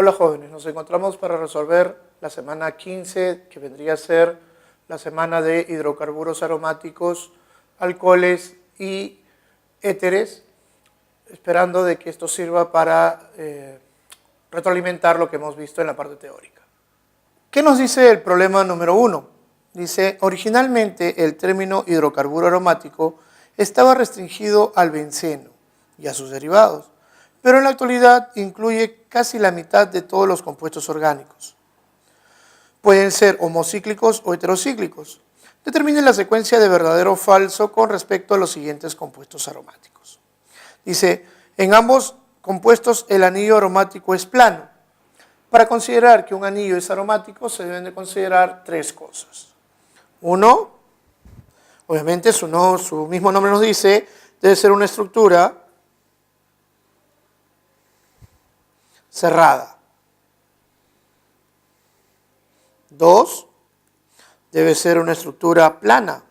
Hola jóvenes, nos encontramos para resolver la semana 15, que vendría a ser la semana de hidrocarburos aromáticos, alcoholes y éteres, esperando de que esto sirva para retroalimentar lo que hemos visto en la parte teórica. ¿Qué nos dice el problema número 1? Dice, originalmente el término hidrocarburo aromático estaba restringido al benceno y a sus derivados, pero en la actualidad incluye casi la mitad de todos los compuestos orgánicos. Pueden ser homocíclicos o heterocíclicos. Determine la secuencia de verdadero o falso con respecto a los siguientes compuestos aromáticos. Dice, en ambos compuestos el anillo aromático es plano. Para considerar que un anillo es aromático se deben de considerar tres cosas. Uno, obviamente su mismo nombre nos dice, debe ser una estructura cerrada. 2, debe ser una estructura plana.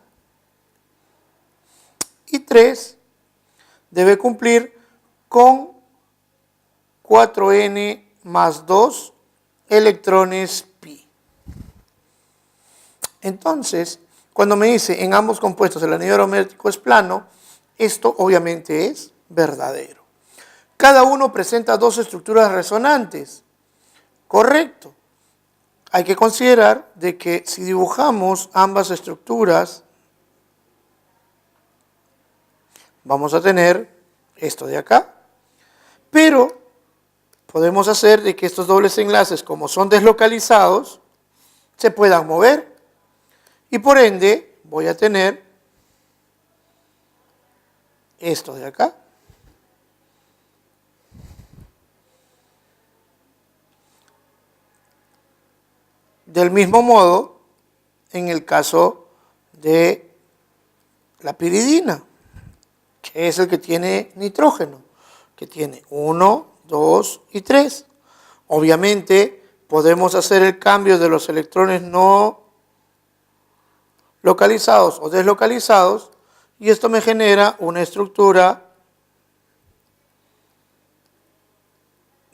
Y 3, debe cumplir con 4n más 2 electrones pi. Entonces, cuando me dice en ambos compuestos el anillo aromático es plano, esto obviamente es verdadero. Cada uno presenta dos estructuras resonantes. Correcto. Hay que considerar de que si dibujamos ambas estructuras, vamos a tener esto de acá. Pero podemos hacer de que estos dobles enlaces, como son deslocalizados, se puedan mover. Y por ende, voy a tener esto de acá. Del mismo modo, en el caso de la piridina, que es el que tiene nitrógeno, que tiene 1, 2 y 3. Obviamente, podemos hacer el cambio de los electrones no localizados o deslocalizados, y esto me genera una estructura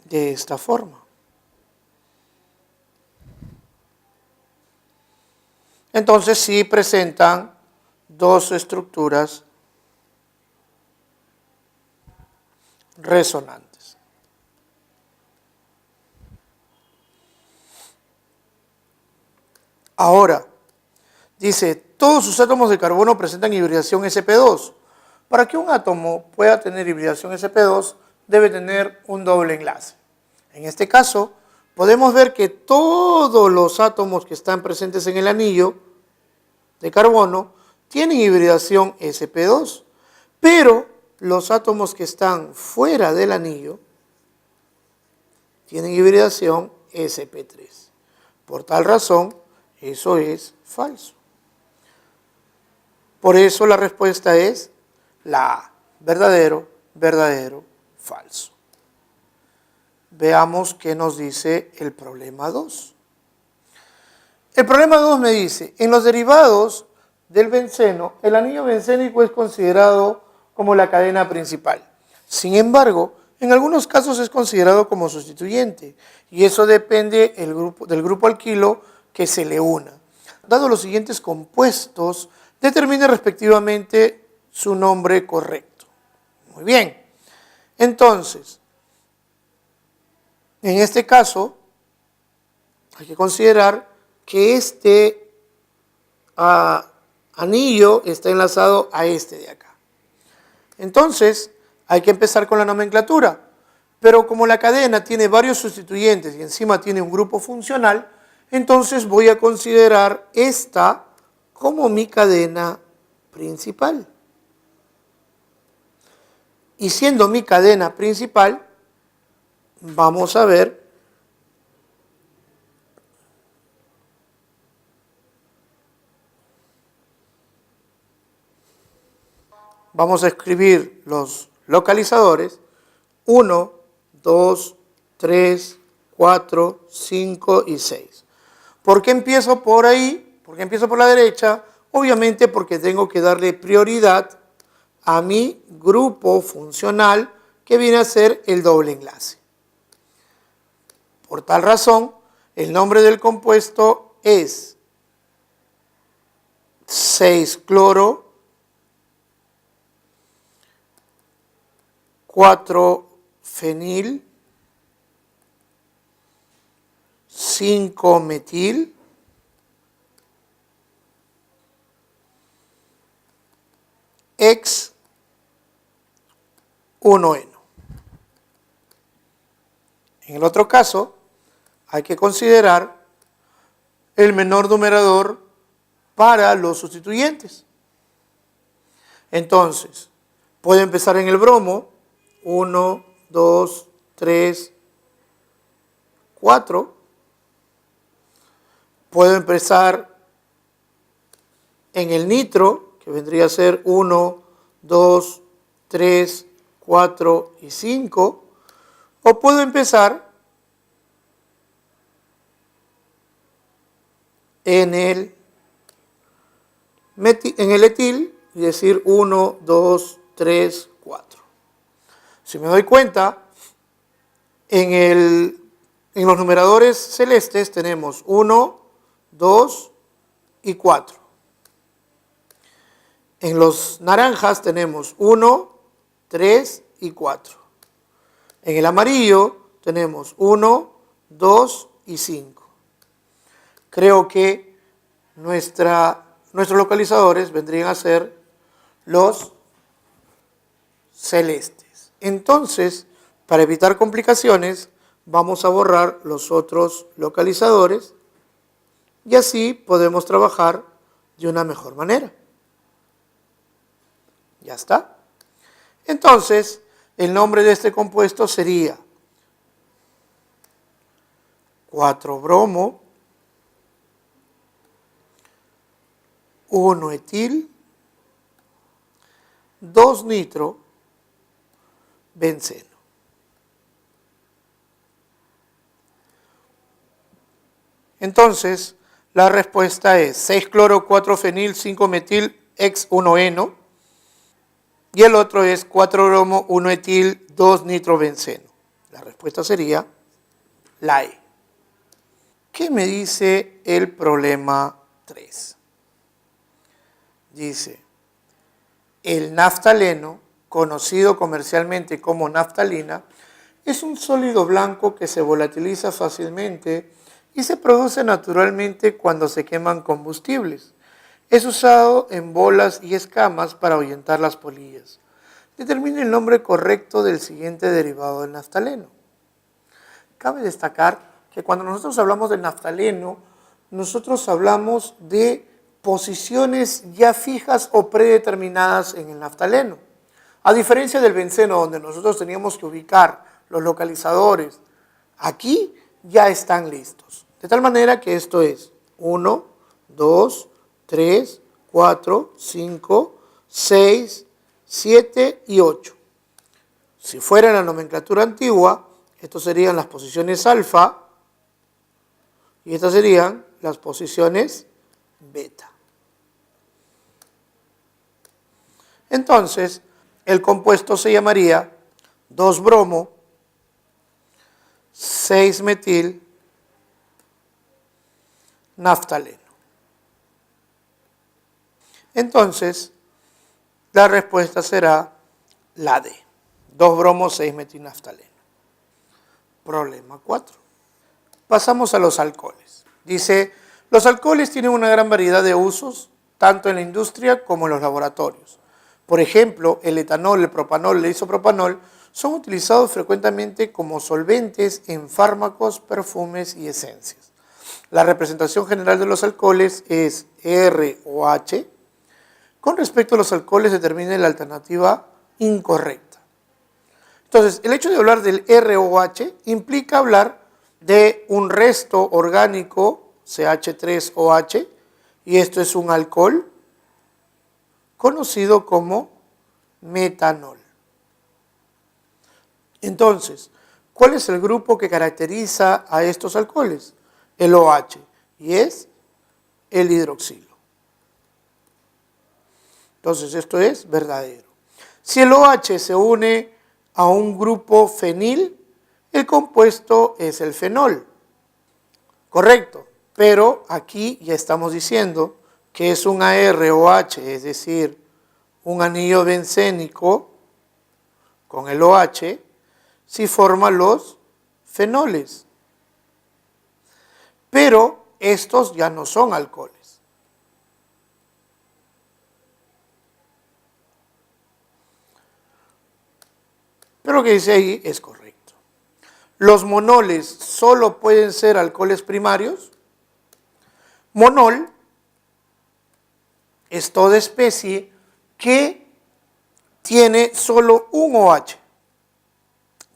de esta forma. Entonces sí presentan dos estructuras resonantes. Ahora, dice, todos sus átomos de carbono presentan hibridación sp2. Para que un átomo pueda tener hibridación sp2, debe tener un doble enlace. En este caso, podemos ver que todos los átomos que están presentes en el anillo de carbono tienen hibridación sp2, pero los átomos que están fuera del anillo tienen hibridación sp3. Por tal razón, eso es falso. Por eso la respuesta es la A, verdadero, verdadero, falso. Veamos qué nos dice el problema 2. El problema 2 me dice, en los derivados del benceno, el anillo bencénico es considerado como la cadena principal. Sin embargo, en algunos casos es considerado como sustituyente, y eso depende del grupo alquilo que se le una. Dado los siguientes compuestos, determine respectivamente su nombre correcto. Muy bien. Entonces, en este caso, hay que considerar que este anillo está enlazado a este de acá. Entonces, hay que empezar con la nomenclatura. Pero como la cadena tiene varios sustituyentes y encima tiene un grupo funcional, entonces voy a considerar esta como mi cadena principal. Y siendo mi cadena principal, vamos a ver vamos a escribir los localizadores 1, 2, 3, 4, 5 y 6. ¿Por qué empiezo por ahí? ¿Por qué empiezo por la derecha? Obviamente porque tengo que darle prioridad a mi grupo funcional que viene a ser el doble enlace. Por tal razón, el nombre del compuesto es 6-cloro, 4-fenil, 5-metil, X1N. En el otro caso, hay que considerar el menor numerador para los sustituyentes. Entonces, puedo empezar en el bromo, 1, 2, 3, 4. Puedo empezar en el nitro, que vendría a ser 1, 2, 3, 4 y 5. O puedo empezar en el etil y decir 1, 2, 3, 4. Si me doy cuenta, en los numeradores celestes tenemos 1, 2 y 4. En los naranjas tenemos 1, 3 y 4. En el amarillo tenemos 1, 2 y 5. Creo que nuestros localizadores vendrían a ser los celestes. Entonces, para evitar complicaciones, vamos a borrar los otros localizadores y así podemos trabajar de una mejor manera. Ya está. Entonces, el nombre de este compuesto sería 4-bromo, 1-etil, 2-nitro, benceno. Entonces, la respuesta es 6-cloro, 4-fenil, 5-metil, X1N. Y el otro es 4-bromo, 1-etil, 2-nitrobenceno. La respuesta sería la E. ¿Qué me dice el problema 3? Dice, el naftaleno, conocido comercialmente como naftalina, es un sólido blanco que se volatiliza fácilmente y se produce naturalmente cuando se queman combustibles. Es usado en bolas y escamas para ahuyentar las polillas. Determine el nombre correcto del siguiente derivado del naftaleno. Cabe destacar que cuando nosotros hablamos del naftaleno, nosotros hablamos de posiciones ya fijas o predeterminadas en el naftaleno. A diferencia del benceno, donde nosotros teníamos que ubicar los localizadores, aquí ya están listos. De tal manera que esto es 1, 2, 3, 4, 5, 6, 7 y 8. Si fuera en la nomenclatura antigua, estos serían las posiciones alfa y estas serían las posiciones beta. Entonces, el compuesto se llamaría 2-bromo, 6-metil, naftaleno. Entonces, la respuesta será la D. 2-bromo, 6-metilnaftaleno. Problema 4. Pasamos a los alcoholes. Dice, los alcoholes tienen una gran variedad de usos, tanto en la industria como en los laboratorios. Por ejemplo, el etanol, el propanol, el isopropanol son utilizados frecuentemente como solventes en fármacos, perfumes y esencias. La representación general de los alcoholes es ROH. Con respecto a los alcoholes, determine la alternativa incorrecta. Entonces, el hecho de hablar del ROH implica hablar de un resto orgánico, CH3OH, y esto es un alcohol conocido como metanol. Entonces, ¿cuál es el grupo que caracteriza a estos alcoholes? El OH, y es el hidroxilo. Entonces, esto es verdadero. Si el OH se une a un grupo fenil, el compuesto es el fenol. Correcto, pero aquí ya estamos diciendo que es un ArOH, es decir, un anillo bencénico con el OH, si forma los fenoles. Pero estos ya no son alcoholes. Pero lo que dice ahí es correcto. Los monoles solo pueden ser alcoholes primarios. Monol es toda especie que tiene solo un OH.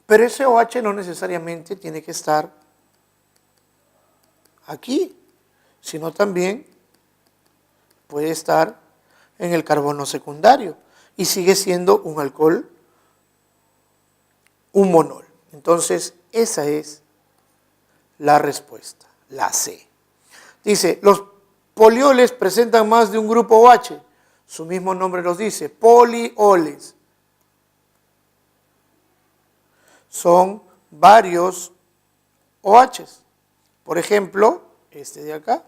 Pero ese OH no necesariamente tiene que estar aquí, sino también puede estar en el carbono secundario y sigue siendo un alcohol, un monol. Entonces, esa es la respuesta, la C. Dice, los polioles presentan más de un grupo OH. Su mismo nombre nos dice, polioles. Son varios OHs. Por ejemplo, este de acá.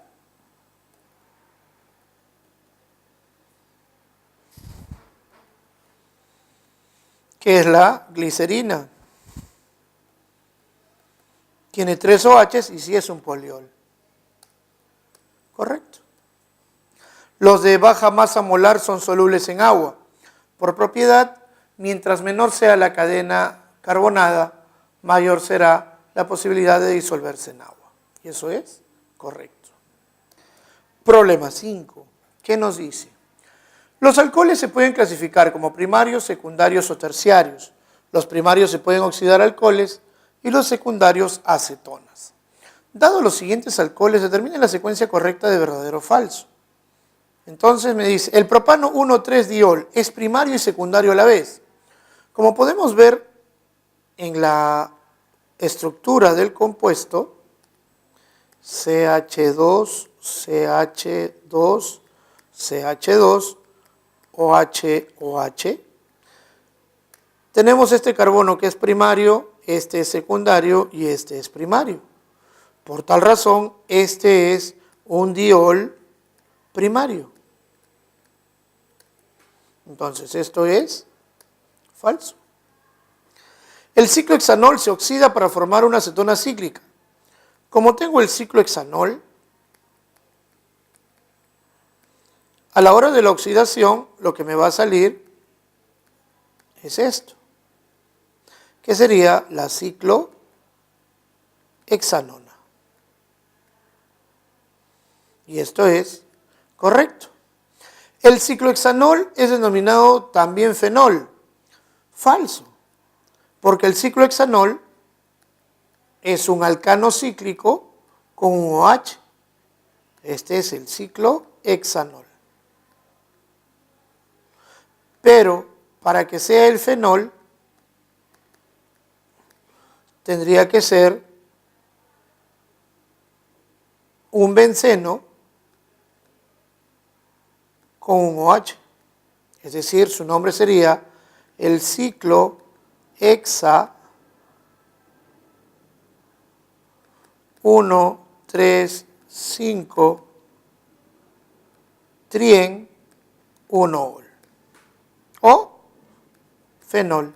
Que es la glicerina. Tiene 3 OHs y sí es un poliol. Correcto. Los de baja masa molar son solubles en agua. Por propiedad, mientras menor sea la cadena carbonada, mayor será la posibilidad de disolverse en agua. Y eso es correcto. Problema 5. ¿Qué nos dice? Los alcoholes se pueden clasificar como primarios, secundarios o terciarios. Los primarios se pueden oxidar a alcoholes y los secundarios a acetonas. Dado los siguientes alcoholes, determine la secuencia correcta de verdadero o falso. Entonces me dice, el propano 1,3-diol es primario y secundario a la vez. Como podemos ver en la estructura del compuesto, CH2, CH2, CH2, OH, OH, tenemos este carbono que es primario, este es secundario y este es primario. Por tal razón, este es un diol primario. Entonces, esto es falso. El ciclohexanol se oxida para formar una acetona cíclica. Como tengo el ciclohexanol, a la hora de la oxidación, lo que me va a salir es esto, que sería la ciclohexanona. Y esto es correcto. El ciclohexanol es denominado también fenol. Falso, porque el ciclohexanol es un alcano cíclico con un OH. Este es el ciclohexanol. Pero para que sea el fenol, tendría que ser un benceno con un OH. Es decir, su nombre sería el ciclohexa 1, 3, 5 trien 1-ol o fenol.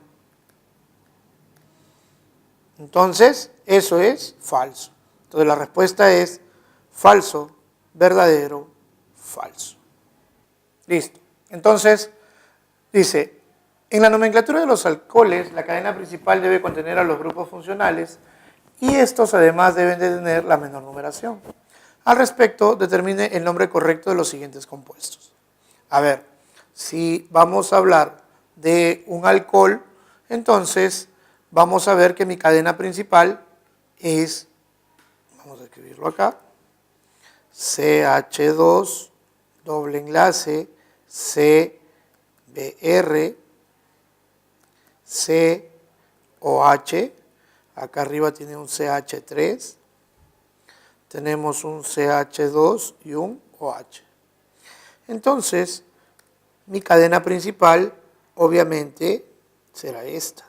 Entonces, eso es falso. Entonces, la respuesta es falso, verdadero, falso. Listo. Entonces, dice, en la nomenclatura de los alcoholes, la cadena principal debe contener a los grupos funcionales y estos además deben de tener la menor numeración. Al respecto, determine el nombre correcto de los siguientes compuestos. A ver, si vamos a hablar de un alcohol, entonces vamos a ver que mi cadena principal es, vamos a escribirlo acá, CH2, doble enlace, CBr, COH, acá arriba tiene un CH3, tenemos un CH2 y un OH. Entonces, mi cadena principal obviamente será esta.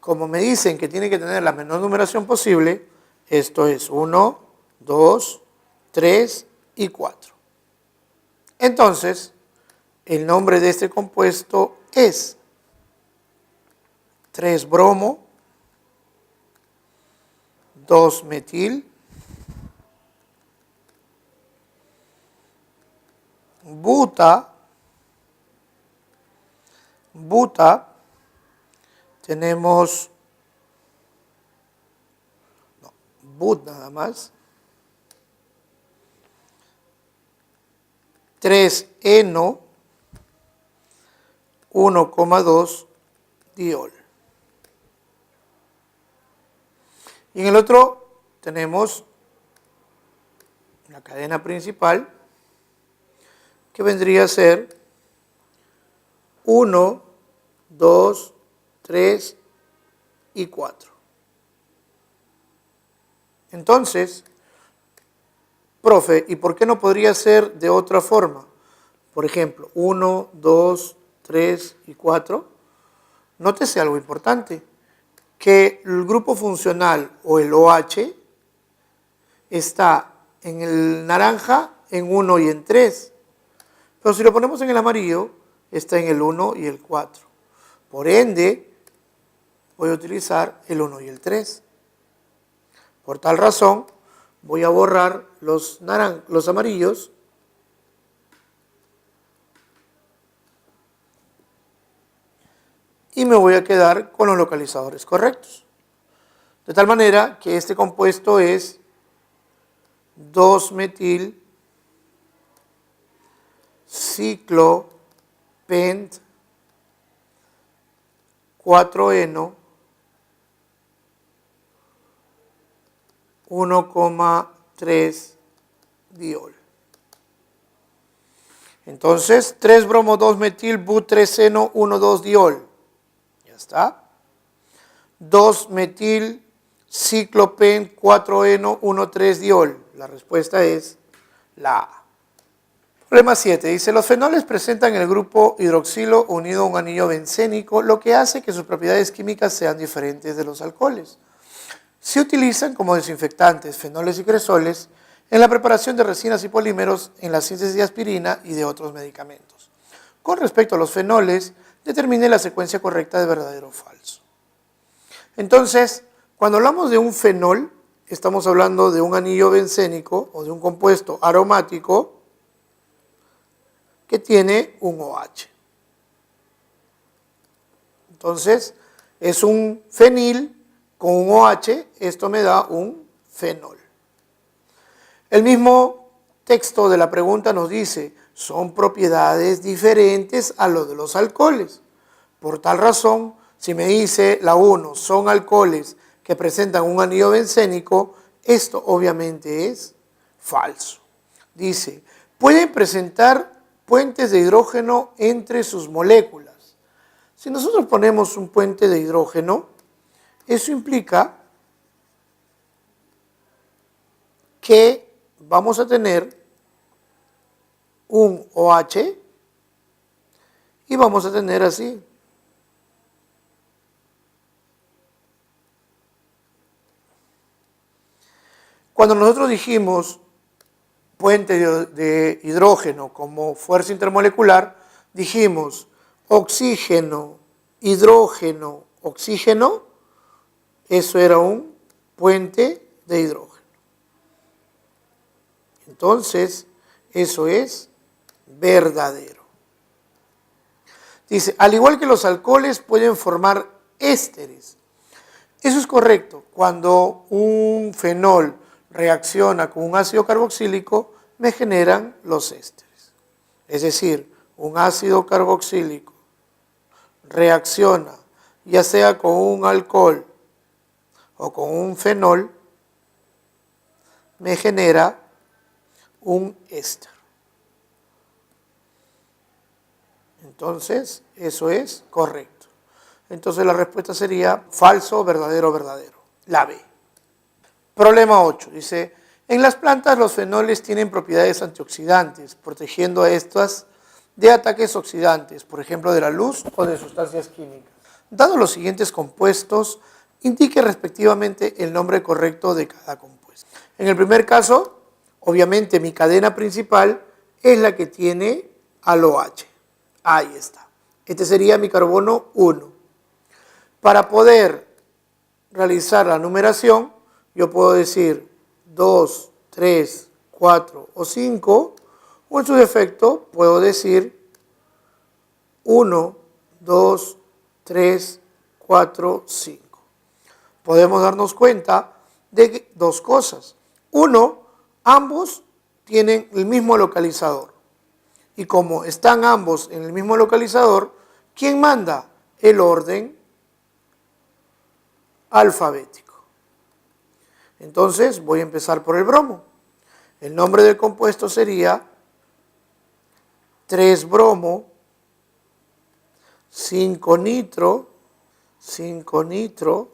como me dicen que tiene que tener la menor numeración posible, esto es 1, 2, 3 y 4. Entonces, el nombre de este compuesto es 3-bromo, 2-metil, buta, tenemos but nada más, 3-eno, 1,2 diol. Y en el otro tenemos la cadena principal, que vendría a ser 1, 2, 3 y 4. Entonces, profe, ¿y por qué no podría ser de otra forma? Por ejemplo, 1, 2, 3 y 4. Nótese algo importante, que el grupo funcional o el OH está en el naranja en 1 y en 3. Pero si lo ponemos en el amarillo, está en el 1 y el 4. Por ende, voy a utilizar el 1 y el 3. Por tal razón, voy a borrar los amarillos y me voy a quedar con los localizadores correctos. De tal manera que este compuesto es 2-metil ciclopent 4-eno 1,3 diol. Entonces, 3-bromo 2-metil but 3-eno 1,2 diol. Ya está. 2-metil ciclopent 4-eno 1,3 diol. La respuesta es la A. Problema 7. Dice, los fenoles presentan el grupo hidroxilo unido a un anillo bencénico, lo que hace que sus propiedades químicas sean diferentes de los alcoholes. Se utilizan como desinfectantes fenoles y cresoles en la preparación de resinas y polímeros, en la síntesis de aspirina y de otros medicamentos. Con respecto a los fenoles, determine la secuencia correcta de verdadero o falso. Entonces, cuando hablamos de un fenol, estamos hablando de un anillo bencénico o de un compuesto aromático que tiene un OH. Entonces, es un fenil con un OH, esto me da un fenol. El mismo texto de la pregunta nos dice, son propiedades diferentes a lo de los alcoholes. Por tal razón, si me dice la 1, son alcoholes que presentan un anillo bencénico, esto obviamente es falso. Dice, pueden presentar puentes de hidrógeno entre sus moléculas. Si nosotros ponemos un puente de hidrógeno, eso implica que vamos a tener un OH y vamos a tener así. Cuando nosotros dijimos puente de hidrógeno como fuerza intermolecular, dijimos oxígeno, hidrógeno, oxígeno, eso era un puente de hidrógeno. Entonces, eso es verdadero. Dice, al igual que los alcoholes pueden formar ésteres. Eso es correcto. Cuando un fenol reacciona con un ácido carboxílico, me generan los ésteres. Es decir, un ácido carboxílico reacciona ya sea con un alcohol o con un fenol, me genera un éster. Entonces, eso es correcto. Entonces la respuesta sería falso, verdadero, verdadero. La B. Problema 8. Dice, en las plantas los fenoles tienen propiedades antioxidantes, protegiendo a estas de ataques oxidantes, por ejemplo de la luz o de sustancias químicas. Dado los siguientes compuestos, indique respectivamente el nombre correcto de cada compuesto. En el primer caso, obviamente mi cadena principal es la que tiene al OH. Ahí está. Este sería mi carbono 1. Para poder realizar la numeración, yo puedo decir 2, 3, 4 o 5, o en su defecto puedo decir 1, 2, 3, 4, 5. Podemos darnos cuenta de dos cosas. Uno, ambos tienen el mismo localizador. Y como están ambos en el mismo localizador, ¿quién manda? El orden alfabético. Entonces voy a empezar por el bromo. El nombre del compuesto sería 3-bromo, 5-nitro, 5-nitro,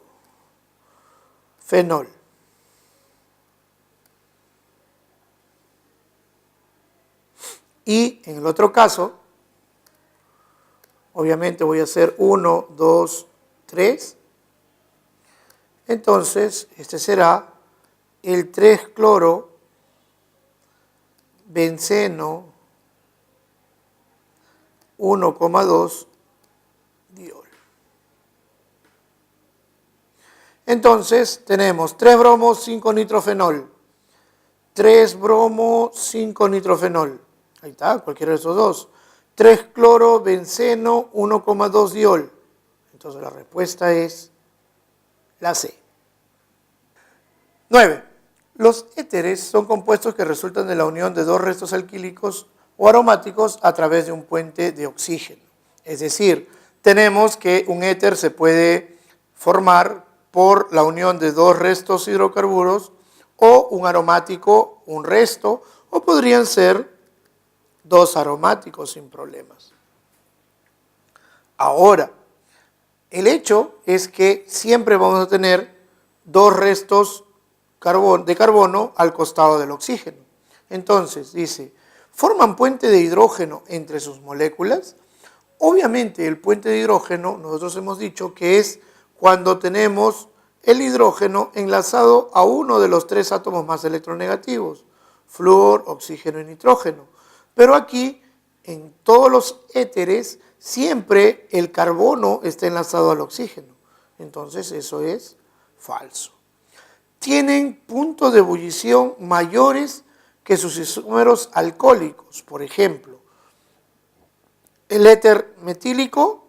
fenol. Y en el otro caso, obviamente voy a hacer 1, 2, 3. Entonces, este será el 3-cloro, benceno, 1,2 diol. Entonces, tenemos 3-bromo, 5-nitrofenol, 3-bromo, 5-nitrofenol. Ahí está, cualquiera de esos dos. 3-cloro, benceno, 1,2 diol. Entonces, la respuesta es la C. 9. Los éteres son compuestos que resultan de la unión de dos restos alquílicos o aromáticos a través de un puente de oxígeno. Es decir, tenemos que un éter se puede formar por la unión de dos restos hidrocarburos o un aromático, un resto, o podrían ser dos aromáticos sin problemas. Ahora, el hecho es que siempre vamos a tener dos restos de carbono al costado del oxígeno. Entonces, dice, ¿forman puente de hidrógeno entre sus moléculas? Obviamente, el puente de hidrógeno, nosotros hemos dicho que es cuando tenemos el hidrógeno enlazado a uno de los tres átomos más electronegativos, flúor, oxígeno y nitrógeno. Pero aquí, en todos los éteres, siempre el carbono está enlazado al oxígeno. Entonces, eso es falso. Tienen puntos de ebullición mayores que sus isómeros alcohólicos. Por ejemplo, el éter metílico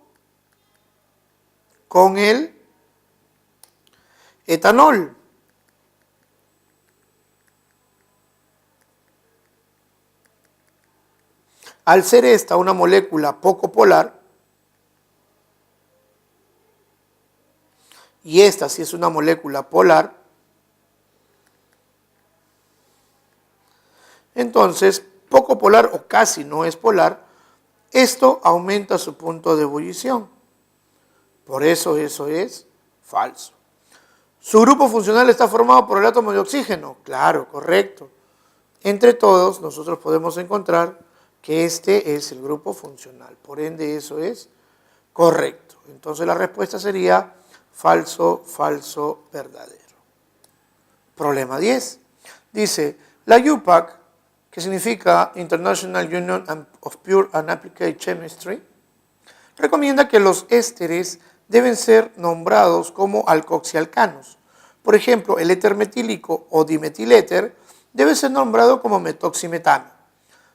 con el etanol. Al ser esta una molécula poco polar, y esta sí es una molécula polar, entonces poco polar o casi no es polar, esto aumenta su punto de ebullición. Por eso es falso. ¿Su grupo funcional está formado por el átomo de oxígeno? Claro, correcto. Entre todos nosotros podemos encontrar que este es el grupo funcional. Por ende, eso es correcto. Entonces la respuesta sería falso, falso, verdadero. Problema 10. Dice, la UPAC, que significa International Union of Pure and Applied Chemistry, recomienda que los ésteres deben ser nombrados como alcoxialcanos. Por ejemplo, el éter metílico o dimetiléter debe ser nombrado como metoximetano.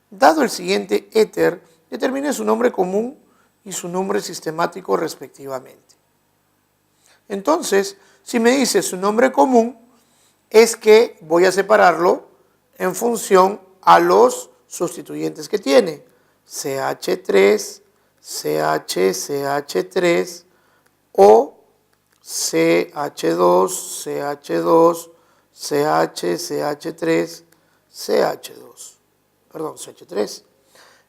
Dado el siguiente éter, determine su nombre común y su nombre sistemático respectivamente. Entonces, si me dice su nombre común, es que voy a separarlo en función a los sustituyentes que tiene. CH3, CH, CH3 o CH2, CH2, CH, CH3, CH2. Perdón, CH3.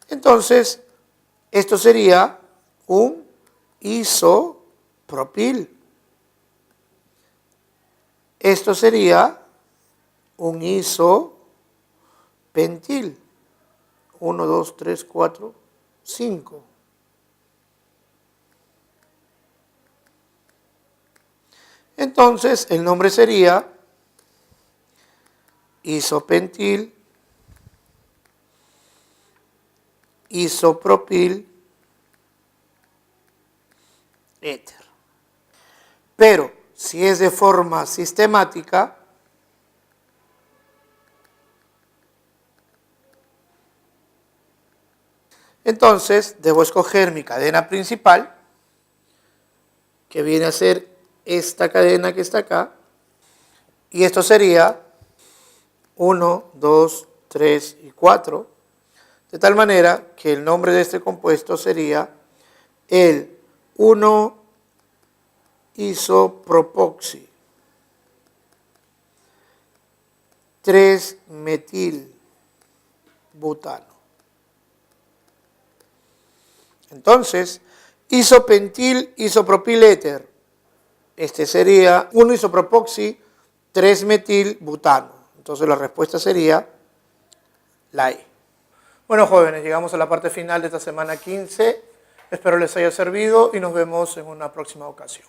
Entonces, esto sería un isopropil. Esto sería un isopentil. 1, 2, 3, 4, 5. Entonces, el nombre sería isopentil, isopropil, éter. Pero si es de forma sistemática, entonces debo escoger mi cadena principal, que viene a ser esta cadena que está acá, y esto sería 1, 2, 3 y 4, de tal manera que el nombre de este compuesto sería el 1-isopropoxi 3-metilbutano. Entonces, isopentil isopropil éter, este sería 1-isopropoxi 3-metilbutano. Entonces la respuesta sería la E. Bueno, jóvenes, llegamos a la parte final de esta semana 15. Espero les haya servido y nos vemos en una próxima ocasión.